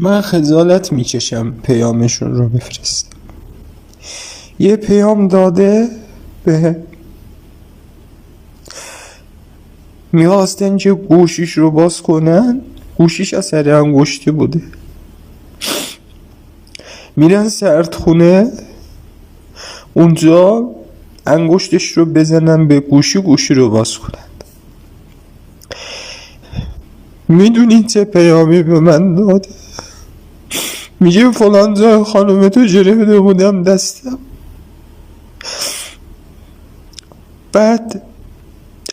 من خجالت میکشم پیامشون رو بفرستم. یه پیام داده به میخواستن که گوشیش رو باز کنن، گوشیش اثر انگشتی بوده. میرن سردخونه، اونجا انگشتش رو بزنن به گوشی رو باز کنن. میدونین چه پیامی به من داده؟ میگه فلان جا خانم تو گرفته بودم دستم، بعد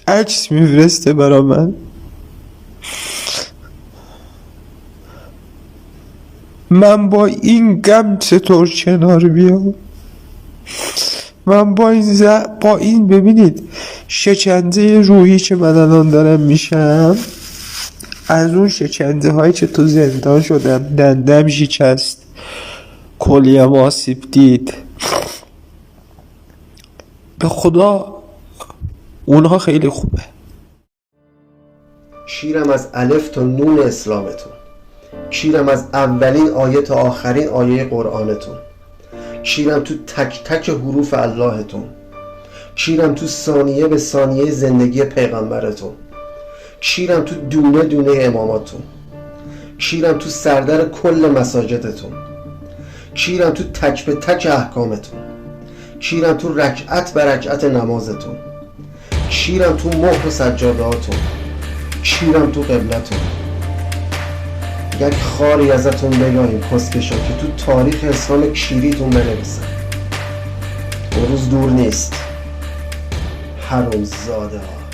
عکس میفرسته برا من با این غم چطور کنار بیام؟ من با این ببینید شکنجه روحی که من الان دارم میشم، از اون شکنجه هایی که تو زندان شدم، دندم شکست، کلیم آسیب دید، به خدا اونها خیلی خوبه. شیرم از الف تا نون اسلامتون، شیرم از اولین آیه تا آخرین آیه قرآنتون، شیرم تو تک تک حروف اللهتون، شیرم تو ثانیه به ثانیه زندگی پیغمبرتون، شیرم تو دونه دونه اماماتون، شیرم تو سردر کل مساجدتون، شیرم تو تک به تک احکامتون، شیرم تو رکعت به رکعت نمازتون، شیرم تو مهر سجادهاتون، شیرم تو قبلتون. یک خاری ازتون بگاهیم کسکشا که تو تاریخ اسلام کیریتون بنویسن. اون روز دور نیست، حروم زاده ها.